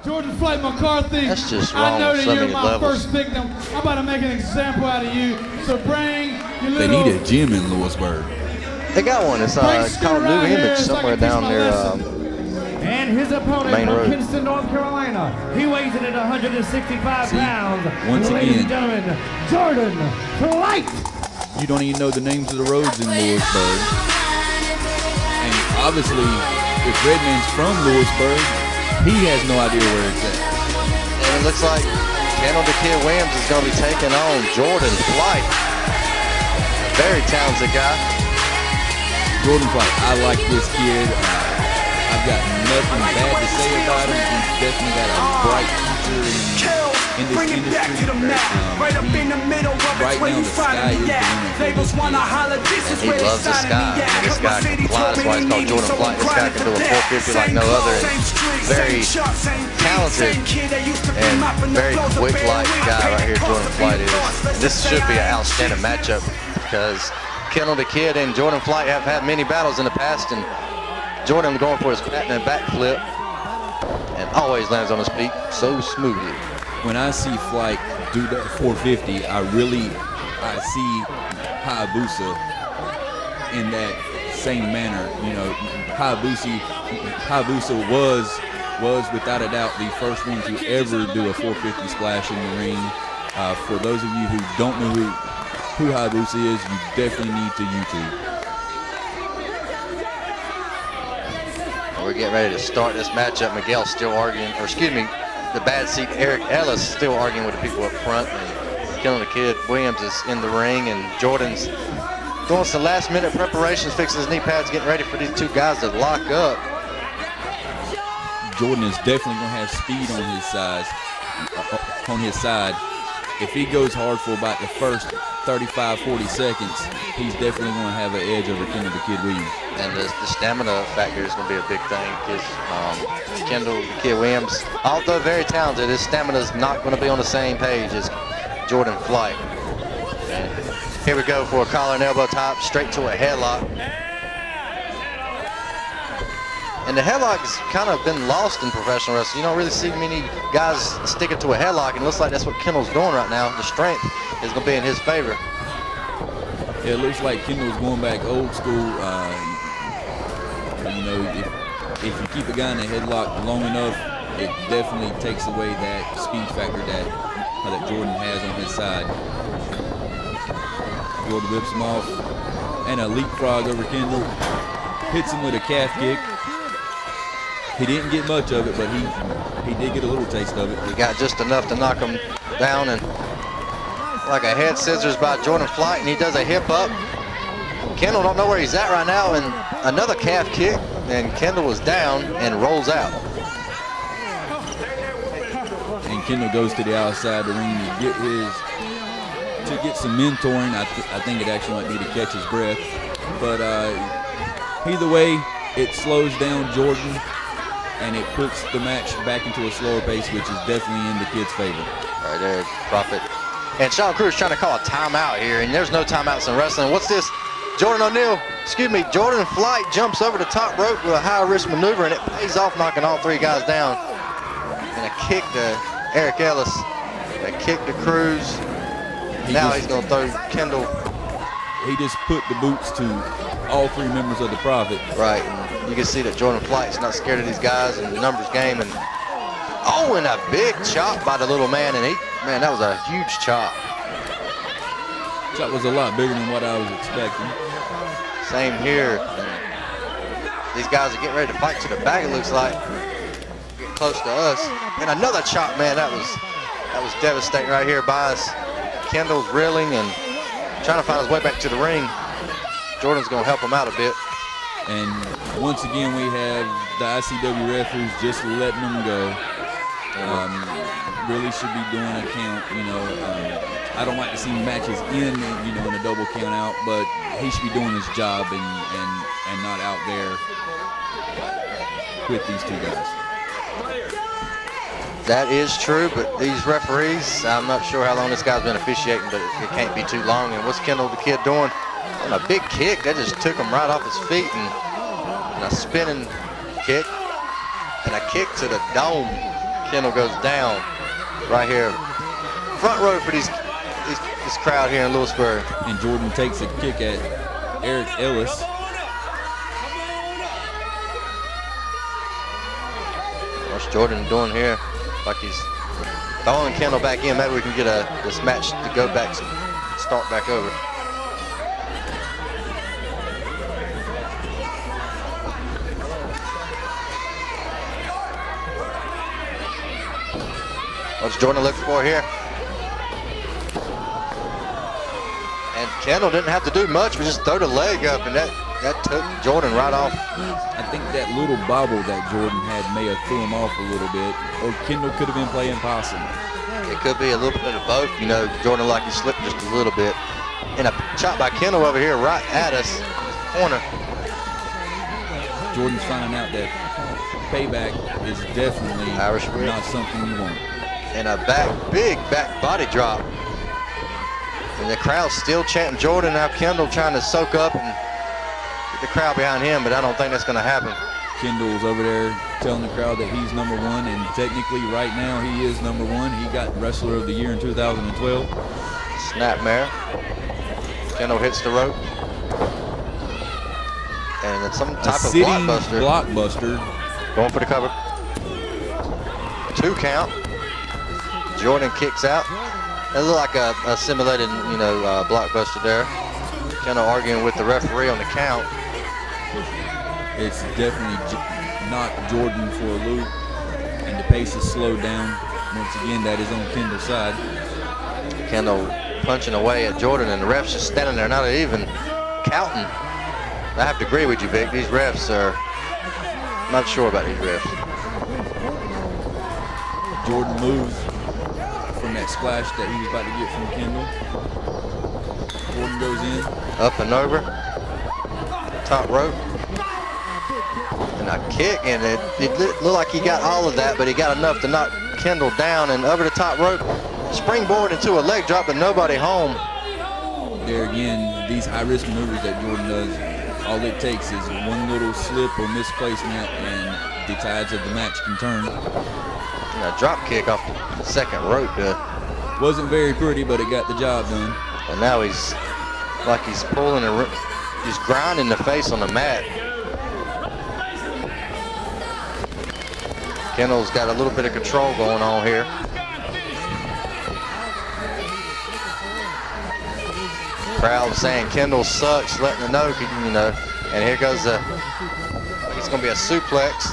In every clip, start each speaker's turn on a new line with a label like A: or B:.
A: Jordan Flight McCarthy,
B: That's just wrong
A: I know
B: on
A: that
B: so
A: you're
B: many
A: my
B: levels.
A: first victim. I'm about to make an example out of you. So bring your
C: They
A: little...
C: need a gym in Lewisburg.
B: They got one. It's called New Image somewhere down there.
D: And his opponent
B: Main
D: from
B: road.
D: Kinston, North Carolina. He weighs in at 165 pounds.
C: once
D: Ladies
C: again,
D: and gentlemen, Jordan Flight.
C: you don't even know the names of the roads in Lewisburg. And obviously, if Redman's from Lewisburg, he has no idea where it's at.
B: And it looks like Kyndel the Kid Williams is going to be taking on Jordan Flight. A very talented guy.
C: Jordan Flight, I like this kid. I've got nothing bad to say about him. He's definitely got a bright future in this industry.
E: Right up in the middle of
C: Right
E: it's where
C: now,
E: you
C: the
E: find
C: sky
E: me
C: is
E: at.
C: the limit.
E: Neighbors wanna holler, this is
B: He
E: where they
B: loves the
E: signing
B: sky.
E: me at.
B: This guy
E: My city
B: can fly.
E: told
B: That's why
E: me
B: it's called
E: they
B: Jordan
E: need
B: Flight. This guy can do a 450 like no other. Very talented and very quick-like guy right here, Jordan Flight is. And this should be an outstanding matchup because Kyndel the Kid and Jordan Flight have had many battles in the past, and Jordan going for his patented backflip and always lands on his feet so smoothly.
C: When I see Flight do that 450, I see Hayabusa in that same manner. You know, Hayabusa was without a doubt the first one to ever do a 450 splash in the ring. For those of you who don't know who Hayabusa is, you definitely need to YouTube.
B: We're getting ready to start this matchup. Miguel's still arguing, or excuse me, the bad seat Eric Ellis still arguing with the people up front. And Kyndel the Kid Williams is in the ring, and Jordan's doing some last minute preparations, fixing his knee pads, getting ready for these two guys to lock up.
C: Jordan is definitely going to have speed on his side. If he goes hard for about the first 35, 40 seconds, he's definitely going to have an edge over Kyndel the Kid Williams.
B: And the stamina factor is going to be a big thing because Kyndel the Kid Williams, although very talented, his stamina is not going to be on the same page as Jordan Flight. And here we go for a collar and elbow top, straight to a headlock. And the headlock has kind of been lost in professional wrestling. You don't really see many guys sticking to a headlock, and it looks like that's what Kyndel's doing right now. The strength is going to be in his favor.
C: Yeah, it looks like Kyndal's going back old school. You know, if you keep a guy in a headlock long enough, it definitely takes away that speed factor that Jordan has on his side. Jordan whips him off, and a leapfrog over Kyndel. Hits him with a calf kick. He didn't get much of it, but he did get a little taste of it.
B: He got just enough to knock him down, and like a head scissors by Jordan Flight, and he does a hip up. Kyndel don't know where he's at right now, and another calf kick, and Kyndel was down and rolls out.
C: And Kyndel goes to the outside of the ring to get some mentoring. I think it actually might be to catch his breath, but either way, it slows down Jordan, and it puts the match back into a slower pace, which is definitely in the kid's favor.
B: Right there, Prophet. And Sean Cruz trying to call a timeout here, and there's no timeouts in wrestling. What's this? Jordan Flight jumps over the top rope with a high-risk maneuver, and it pays off, knocking all three guys down. And a kick to Eric Ellis, a kick to Cruz. Now he's going to throw Kyndel.
C: He just put the boots to all three members of the Prophet.
B: Right, and you can see that Jordan Flight's not scared of these guys in the numbers game. And oh, and a big chop by the little man, and man, that was a huge chop.
C: Chop was a lot bigger than what I was expecting.
B: Same here. And these guys are getting ready to fight to the back, it looks like. Getting close to us. And another chop, man, that was devastating right here by us. Kyndel's reeling and trying to find his way back to the ring. Jordan's going to help him out a bit.
C: And once again, we have the ICW ref who's just letting them go. Really should be doing a count, you know. I don't like to see matches in a double count out, but he should be doing his job and not out there with these two guys.
B: That is true, but these referees, I'm not sure how long this guy's been officiating, but it can't be too long. And what's Kyndel the Kid doing? On a big kick, that just took him right off his feet, and a spinning kick, and a kick to the dome. Kyndel goes down right here. Front row for this crowd here in Lewisburg.
C: And Jordan takes a kick at Eric Ellis.
B: What's Jordan doing here? Like he's throwing Kyndel back in. Maybe we can get this match to go back, start back over. What's Jordan looking for here? And Kyndel didn't have to do much, but just throw the leg up, and that took Jordan right off.
C: I think that little bobble that Jordan had may have threw him off a little bit, or Kyndel could have been playing possum.
B: It could be a little bit of both. You know, Jordan like he slipped just a little bit. And a chop by Kyndel over here right at us, corner.
C: Jordan's finding out that payback is definitely
B: Irish whip.
C: not something you want.
B: And a big back body drop. And the crowd's still chanting Jordan. Now Kyndel trying to soak up and get the crowd behind him, but I don't think that's going to happen.
C: Kyndal's over there telling the crowd that he's number one, and technically right now he is number one. He got Wrestler of the Year in 2012.
B: Snapmare. Kyndel hits the rope. And it's some type of blockbuster. Going for the cover. 2 count. Jordan kicks out. It looked like a simulated, blockbuster there. Kyndel arguing with the referee on the count.
C: It's definitely knocked Jordan for a loop, and the pace is slowed down. Once again, that is on Kyndel's side.
B: Kyndel punching away at Jordan, and the refs just standing there, not even counting. I have to agree with you, Vic. These refs are not sure about these refs.
C: Jordan moves from that splash that he was about to get from Kyndel. Jordan goes in.
B: Up and over. Top rope. And a kick, and it looked like he got all of that, but he got enough to knock Kyndel down, and over the top rope, springboard into a leg drop, but nobody home.
C: There again, these high-risk maneuvers that Jordan does, all it takes is one little slip or misplacement, and the tides of the match can turn.
B: And a drop kick off the second rope.
C: Wasn't very pretty, but it got the job done.
B: And now he's pulling he's grinding the face on the mat. Kyndel's got a little bit of control going on here. Crowd saying Kyndel sucks, letting it know, and here goes it's going to be a suplex.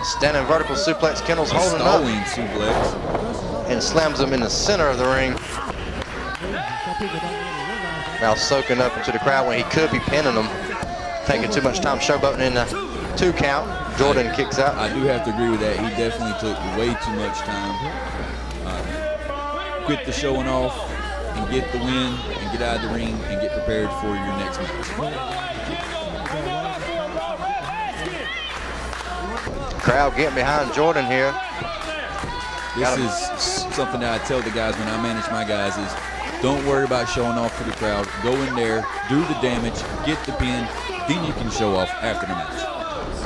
B: Standing vertical suplex, Kyndel's holding up.
C: Suplex.
B: And slams him in the center of the ring. Now soaking up into the crowd when he could be pinning him. Taking too much time showboating in the 2 count. Jordan kicks out.
C: I do have to agree with that. He definitely took way too much time. Quit the showing off and get the win and get out of the ring and get prepared for your next match.
B: Crowd getting behind Jordan here.
C: This is something that I tell the guys when I manage my guys is don't worry about showing off to the crowd. Go in there, do the damage, get the pin, then you can show off after the match.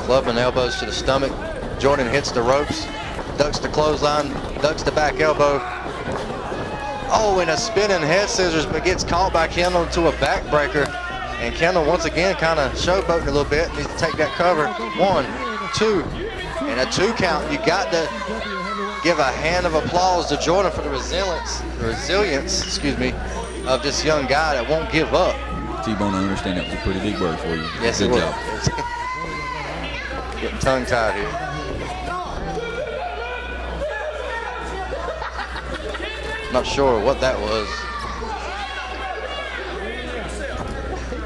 B: Clubbing elbows to the stomach. Jordan hits the ropes, ducks the clothesline, ducks the back elbow. Oh, and a spinning head scissors, but gets caught by Kyndel into a backbreaker. And Kyndel once again kind of showboating a little bit. Needs to take that cover. 1, 2, and a 2 count. You got to give a hand of applause to Jordan for the resilience, of this young guy that won't give up.
C: T-Bone, I understand that was a pretty big word for you.
B: Yes,
C: Good
B: it was.
C: job.
B: Getting tongue-tied here. Not sure what that was.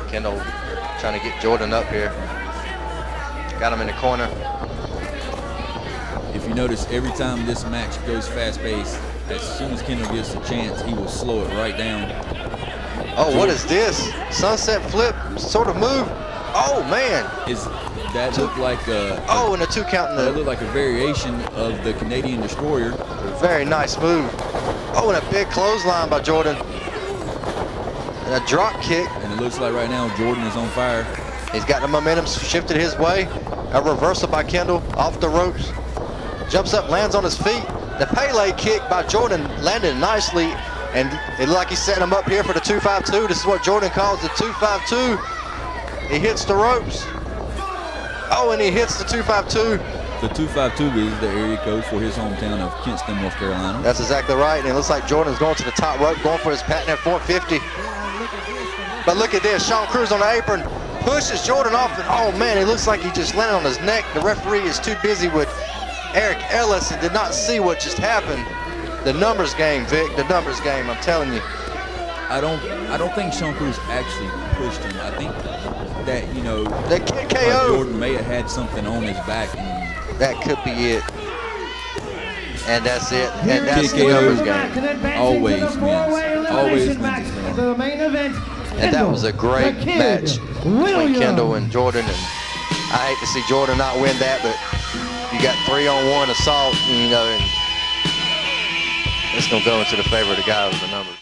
B: Kyndel trying to get Jordan up here. Got him in the corner.
C: If you notice, every time this match goes fast-paced, as soon as Kyndel gets the chance, he will slow it right down.
B: Oh, what is this? Sunset flip sort of move. Oh, man.
C: That looked like a...
B: Oh, and a 2 count in the...
C: That looked like a variation of the Canadian Destroyer.
B: Very nice move. Oh, and a big clothesline by Jordan. And a drop kick.
C: And it looks like right now Jordan is on fire.
B: He's got the momentum shifted his way. A reversal by Kyndel off the ropes. jumps up, lands on his feet. The Pele kick by Jordan landed nicely, and it looked like he's setting him up here for the 252. This is what Jordan calls the 252. He hits the ropes. Oh, and he hits the 252.
C: The 252 is the area code for his hometown of Kyndel, North Carolina.
B: That's exactly right, and it looks like Jordan's going to the top rope, going for his patent at 450. But look at this, Sean Cruz on the apron, pushes Jordan off, and oh man, it looks like he just landed on his neck. The referee is too busy with Eric Ellis and did not see what just happened. The numbers game, Vic, the numbers game, I'm telling you.
C: I don't think Sean Cruz actually pushed him. I think that, you know,
B: That kid KO.
C: Jordan may have had something on his back. And
B: that could be it. And that's it. And that's the
C: KO.
B: numbers game.
C: Always wins. Always wins.
D: The main event.
B: And that was a great
D: the Kid
B: match between
D: Williams.
B: Kyndel and Jordan. And I hate to see Jordan not win that, but you got 3-on-1 assault, you know, and it's going to go into the favor of the guy with the numbers.